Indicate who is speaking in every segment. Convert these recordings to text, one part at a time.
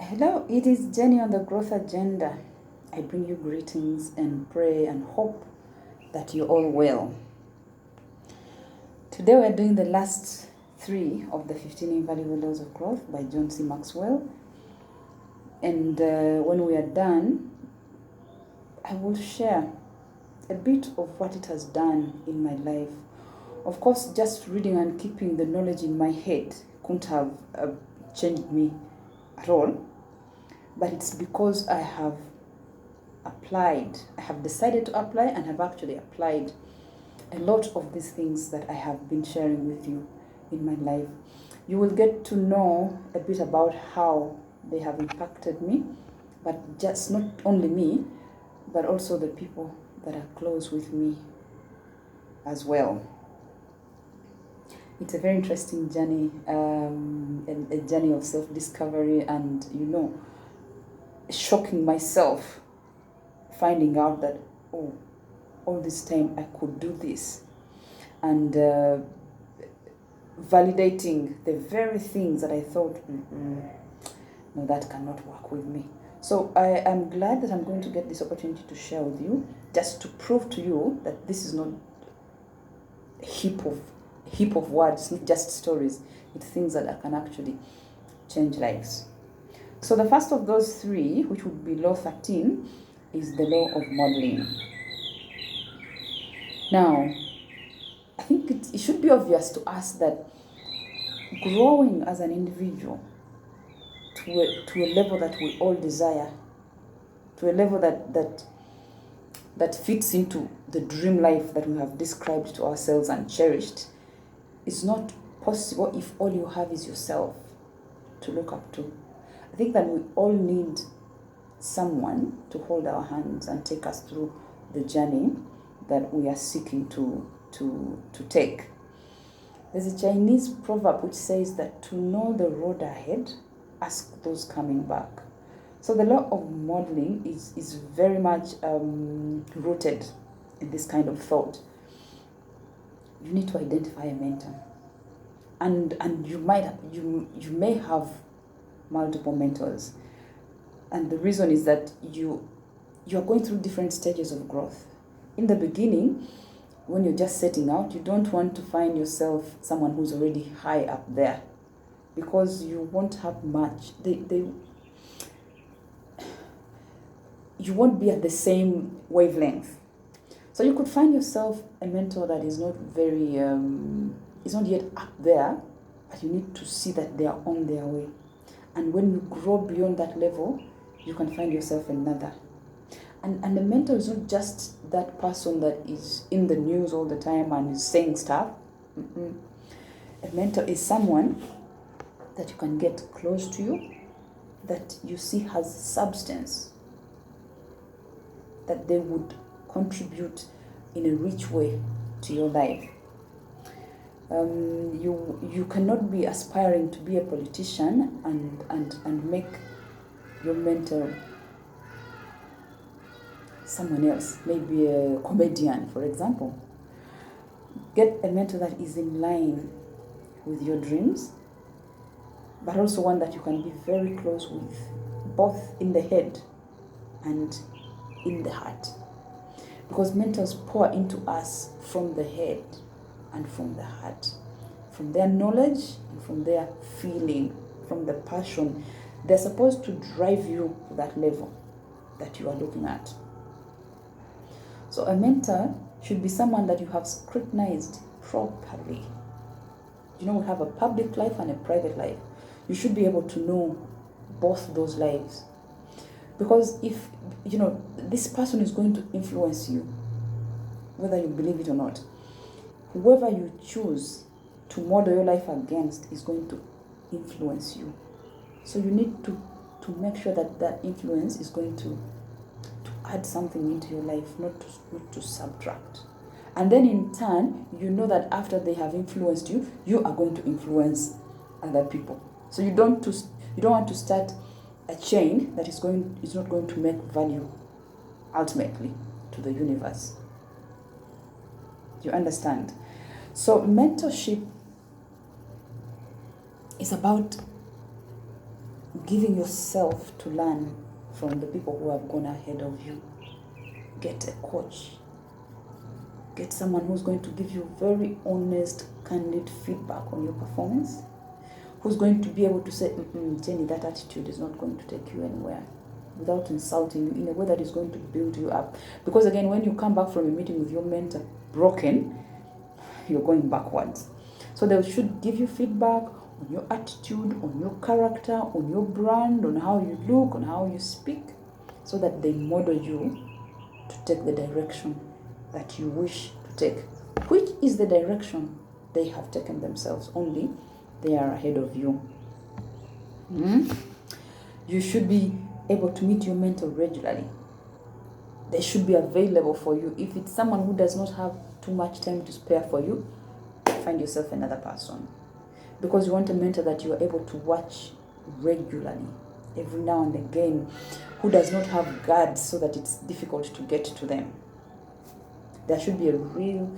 Speaker 1: Hello, it is Jennie on the Growth Agenda. I bring you greetings and pray and hope that you're all well. Today we're doing the last 3 of the 15 Invaluable Laws of Growth by John C. Maxwell. And when we are done, I will share a bit of what it has done in my life. Of course, just reading and keeping the knowledge in my head couldn't have changed me at all. But it's because I have decided to apply and have actually applied a lot of these things that I have been sharing with you in my life. You will get to know a bit about how they have impacted me, but just not only me, but also the people that are close with me as well. It's a very interesting journey, a journey of self-discovery and, shocking myself, finding out that, all this time I could do this, and validating the very things that I thought, no, that cannot work with me. So I am glad that I'm going to get this opportunity to share with you, just to prove to you that this is not a heap of words, not just stories. It's things that can actually change lives. So the first of those 3, which would be law 13, is the law of modeling. Now, I think it should be obvious to us that growing as an individual to a level that we all desire, to a level that fits into the dream life that we have described to ourselves and cherished, is not possible if all you have is yourself to look up to. I think that we all need someone to hold our hands and take us through the journey that we are seeking to take. There's a Chinese proverb which says that to know the road ahead, ask those coming back. So the law of modeling is very much rooted in this kind of thought. You need to identify a mentor, and you may have multiple mentors, and the reason is that you are going through different stages of growth. In the beginning, when you're just setting out, you don't want to find yourself someone who's already high up there, because you won't have much. You won't be at the same wavelength. So you could find yourself a mentor that is not very is not yet up there, but you need to see that they are on their way. And when you grow beyond that level, you can find yourself another. And the mentor is not just that person that is in the news all the time and is saying stuff. A mentor is someone that you can get close to you, that you see has substance, that they would contribute in a rich way to your life. You cannot be aspiring to be a politician and make your mentor someone else, maybe a comedian, for example. Get a mentor that is in line with your dreams, but also one that you can be very close with, both in the head and in the heart. Because mentors pour into us from the head and from the heart, from their knowledge and from their feeling, from the passion. They're supposed to drive you to that level that you are looking at. So a mentor should be someone that you have scrutinized properly. We have a public life and a private life. You should be able to know both those lives. Because if, this person is going to influence you, whether you believe it or not, whoever you choose to model your life against is going to influence you. So you need to make sure that influence is going to add something into your life, not to subtract. And then in turn, that after they have influenced you, you are going to influence other people. So you don't want to start a chain that is not going to make value ultimately to the universe. You understand? So mentorship is about giving yourself to learn from the people who have gone ahead of you. Get a coach. Get someone who's going to give you very honest, candid feedback on your performance. Who's going to be able to say, Jenny, that attitude is not going to take you anywhere, without insulting you, in a way that is going to build you up. Because again, when you come back from a meeting with your mentor broken, you're going backwards. So they should give you feedback on your attitude, on your character, on your brand, on how you look, on how you speak, so that they model you to take the direction that you wish to take, which is the direction they have taken themselves, only they are ahead of you. You should be able to meet your mentor regularly. They should be available for you. If it's someone who does not have too much time to spare for you, find yourself another person. Because you want a mentor that you are able to watch regularly, every now and again, who does not have guards so that it's difficult to get to them. There should be a real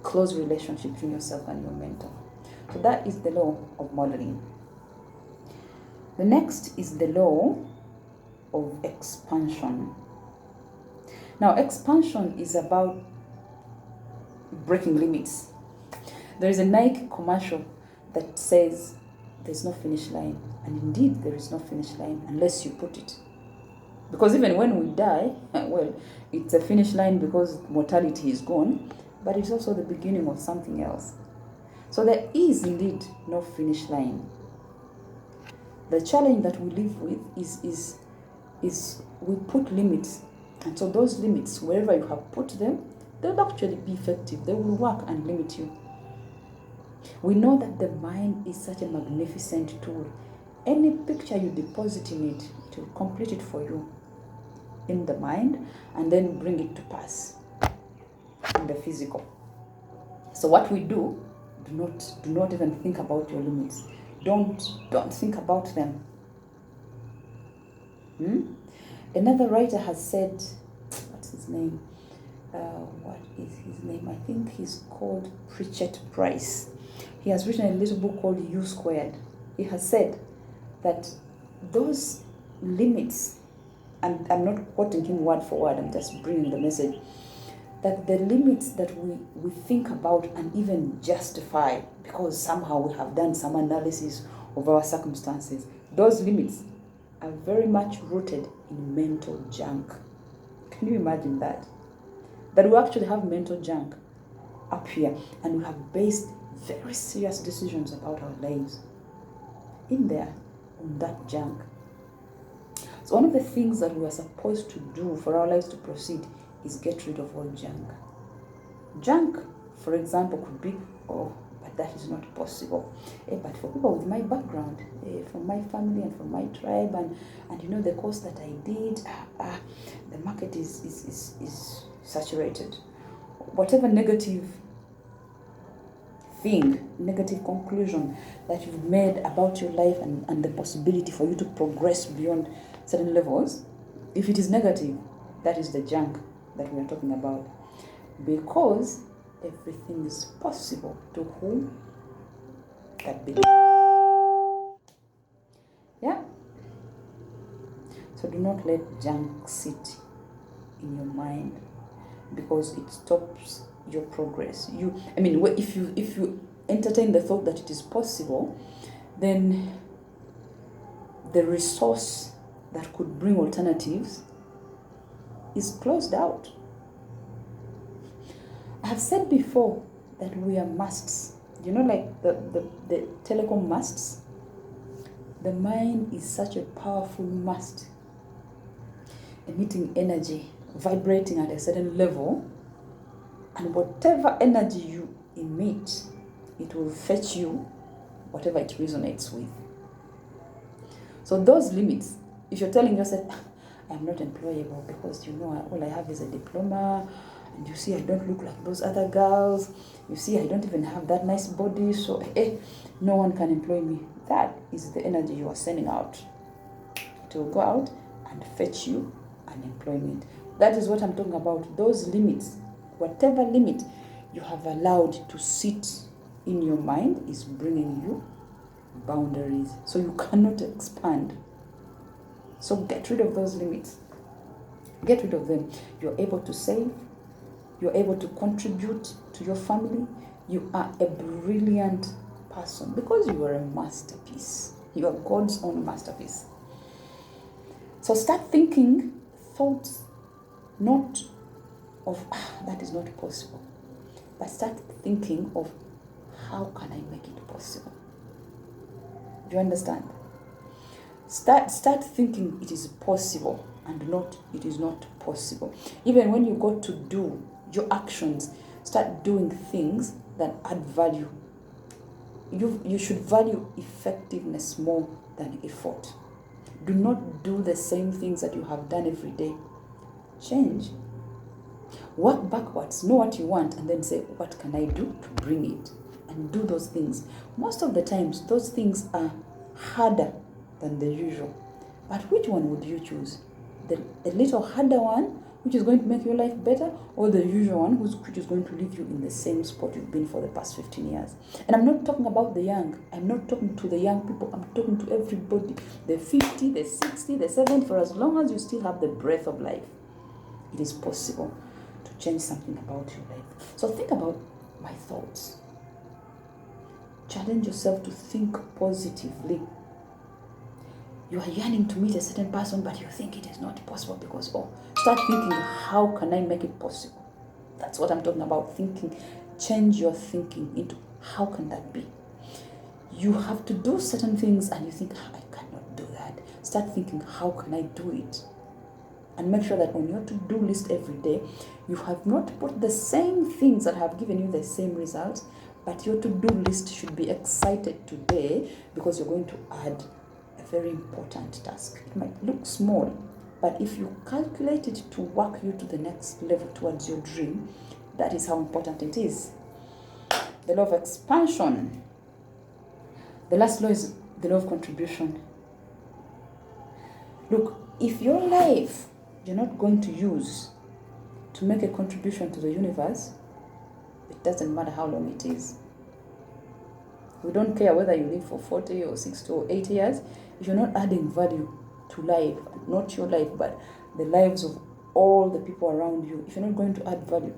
Speaker 1: close relationship between yourself and your mentor. So that is the law of modeling. The next is the law of expansion. Now, expansion is about breaking limits. There is a Nike commercial that says there's no finish line. And indeed, there is no finish line unless you put it. Because even when we die, well, it's a finish line because mortality is gone, but it's also the beginning of something else. So there is indeed no finish line. The challenge that we live with is we put limits. And so those limits, wherever you have put them, they'll actually be effective. They will work and limit you. We know that the mind is such a magnificent tool. Any picture you deposit in it, it will complete it for you in the mind and then bring it to pass in the physical. So what we do not even think about your limits. Don't think about them. Another writer has said, what's his name? What is his name? I think he's called Pritchett Price. He has written a little book called U Squared. He has said that those limits, and I'm not quoting him word for word, I'm just bringing the message, that the limits that we think about and even justify because somehow we have done some analysis of our circumstances, those limits are very much rooted in mental junk. Can you imagine that? That we actually have mental junk up here and we have based very serious decisions about our lives in there, on that junk. So one of the things that we are supposed to do for our lives to proceed is get rid of all junk. Junk, for example, could be, oh, but that is not possible. But for people with my background, from my family and from my tribe, and you know the course that I did, the market is saturated. Whatever negative thing, negative conclusion that you've made about your life and the possibility for you to progress beyond certain levels, if it is negative, that is the junk that we are talking about. Because everything is possible to whom that believes. Yeah? So do not let junk sit in your mind because it stops your progress. If you entertain the thought that it is possible, then the resource that could bring alternatives is closed out. I have said before that we are masts. You know, like the telecom masts? The mind is such a powerful mast, emitting energy, vibrating at a certain level, and whatever energy you emit, it will fetch you whatever it resonates with. So those limits, if you're telling yourself, I'm not employable because, you know, all I have is a diploma, and you see I don't look like those other girls, you see I don't even have that nice body, so no one can employ me. That is the energy you are sending out. It will go out and fetch you unemployment. That is what I'm talking about. Those limits, whatever limit you have allowed to sit in your mind is bringing you boundaries. So you cannot expand. So get rid of those limits. Get rid of them. You're able to save. You're able to contribute to your family. You are a brilliant person because you are a masterpiece. You are God's own masterpiece. So start thinking thoughts not of, that is not possible, but start thinking of, how can I make it possible? Do you understand? Start thinking it is possible and not it is not possible. Even when you go to do your actions, start doing things that add value. You should value effectiveness more than effort. Do not do the same things that you have done every day. Change. Work backwards. Know what you want and then say, what can I do to bring it? And do those things. Most of the times, those things are harder than the usual. But which one would you choose? The little harder one, which is going to make your life better, or the usual one, which is going to leave you in the same spot you've been for the past 15 years? And I'm not talking about the young. I'm not talking to the young people. I'm talking to everybody. The 50, the 60, the 70, for as long as you still have the breath of life, it is possible to change something about your life. So think about my thoughts. Challenge yourself to think positively. You are yearning to meet a certain person, but you think it is not possible because, start thinking, how can I make it possible? That's what I'm talking about, thinking. Change your thinking into, how can that be? You have to do certain things and you think, I cannot do that. Start thinking, how can I do it? And make sure that on your to-do list every day, you have not put the same things that have given you the same results, but your to-do list should be excited today because you're going to add a very important task. It might look small, but if you calculate it to work you to the next level towards your dream, that is how important it is. The law of expansion. The last law is the law of contribution. Look, if your life you're not going to use to make a contribution to the universe, it doesn't matter how long it is. We don't care whether you live for 40 or 60 or 80 years. If you're not adding value to life, not your life, but the lives of all the people around you, if you're not going to add value,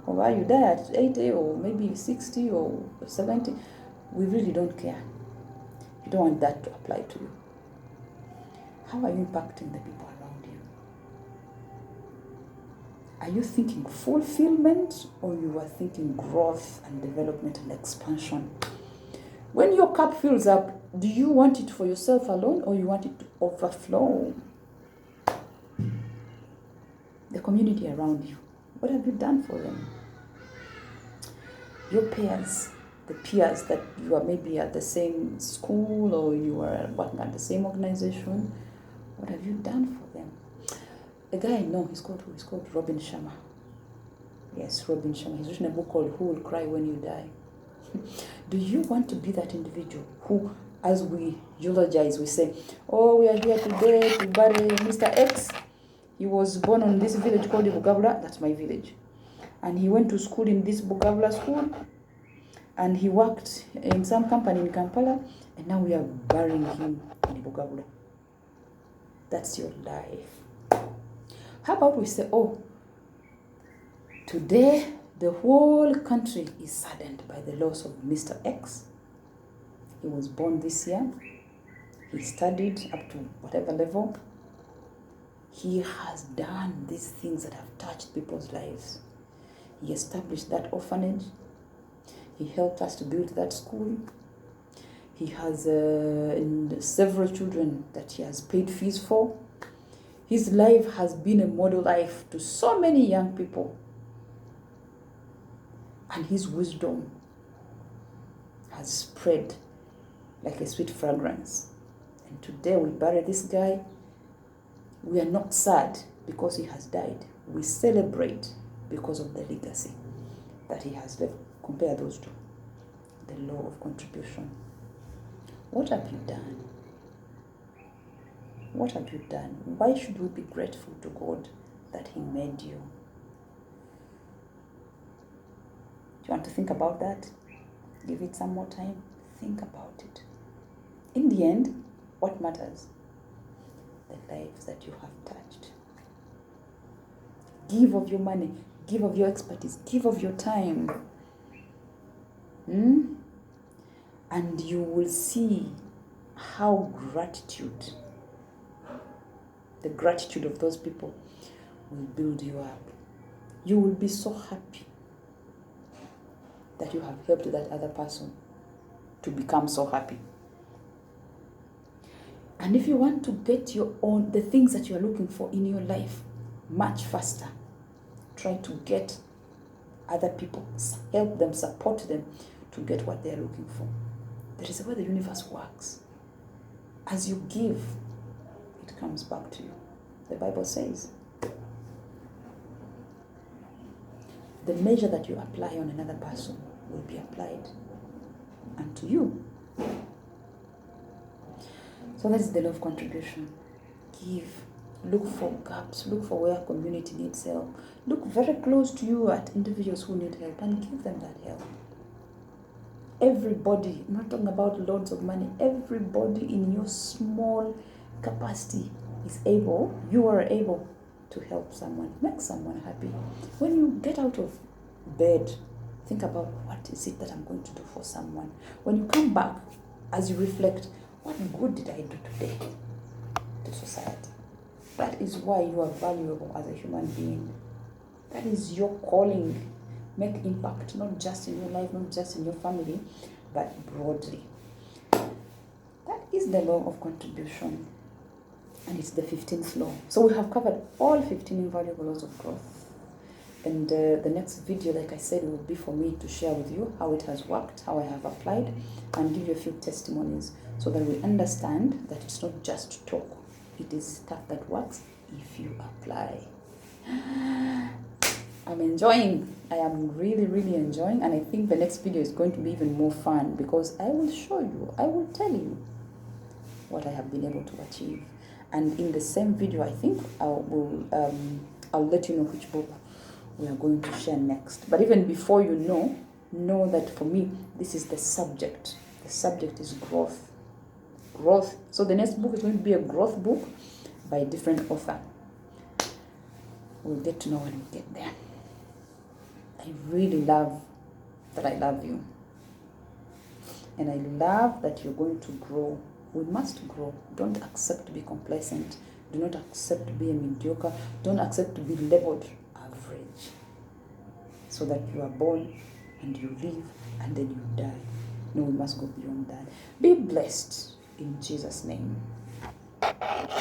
Speaker 1: or why you die at 80 or maybe 60 or 70, we really don't care. You don't want that to apply to you. How are you impacting the people around you? Are you thinking fulfillment or you are thinking growth and development and expansion? When your cup fills up, do you want it for yourself alone or you want it to overflow? The community around you, what have you done for them? Your peers, the peers that you are maybe at the same school or you are working at the same organization, what have you done for them? A guy I know, he's called Robin Sharma. Yes, Robin Sharma. He's written a book called Who Will Cry When You Die? Do you want to be that individual who, as we eulogize, we say, oh, we are here today to bury Mr. X. He was born on this village called Bugabula. That's my village. And he went to school in this Bugabula school. And he worked in some company in Kampala. And now we are burying him in Bugabula. That's your life. How about we say, oh, today the whole country is saddened by the loss of Mr. X. He was born this year. He studied up to whatever level. He has done these things that have touched people's lives. He established that orphanage. He helped us to build that school. He has several children that he has paid fees for. His life has been a model life to so many young people. And his wisdom has spread like a sweet fragrance. And today we bury this guy. We are not sad because he has died. We celebrate because of the legacy that he has left. Compare those two. The law of contribution. What have you done? What have you done? Why should we be grateful to God that he made you? Do you want to think about that? Give it some more time. think about it. In the end, what matters? The lives that you have touched. Give of your money, give of your expertise, give of your time. And you will see how the gratitude of those people will build you up. You will be so happy that you have helped that other person to become so happy. And if you want to get the things that you are looking for in your life much faster, try to get other people, help them, support them to get what they are looking for. That is the way the universe works. As you give, it comes back to you. The Bible says, the measure that you apply on another person will be applied unto you. So that's the law of contribution. Give. Look for gaps. Look for where community needs help. Look very close to you at individuals who need help and give them that help. Everybody, I'm not talking about loads of money, everybody in your small capacity is able, you are able to help someone, make someone happy. When you get out of bed, think about what is it that I'm going to do for someone. When you come back, as you reflect, what good did I do today to society? That is why you are valuable as a human being. That is your calling. Make impact, not just in your life, not just in your family, but broadly. That is the law of contribution. And it's the 15th law. So we have covered all 15 invaluable laws of growth. And the next video, like I said, will be for me to share with you how it has worked, how I have applied, and give you a few testimonies so that we understand that it's not just talk. It is stuff that works if you apply. I'm enjoying. I am really, really enjoying. And I think the next video is going to be even more fun because I will show you, I will tell you what I have been able to achieve. And in the same video, I think I'll let you know which book we are going to share next. But even before you know that for me, this is the subject. The subject is growth. Growth. So the next book is going to be a growth book by a different author. We'll get to know when we get there. I really love that I love you. And I love that you're going to grow. We must grow. Don't accept to be complacent. Do not accept to be a mediocre. Don't accept to be labeled average. So that you are born and you live and then you die. No, we must go beyond that. Be blessed in Jesus' name.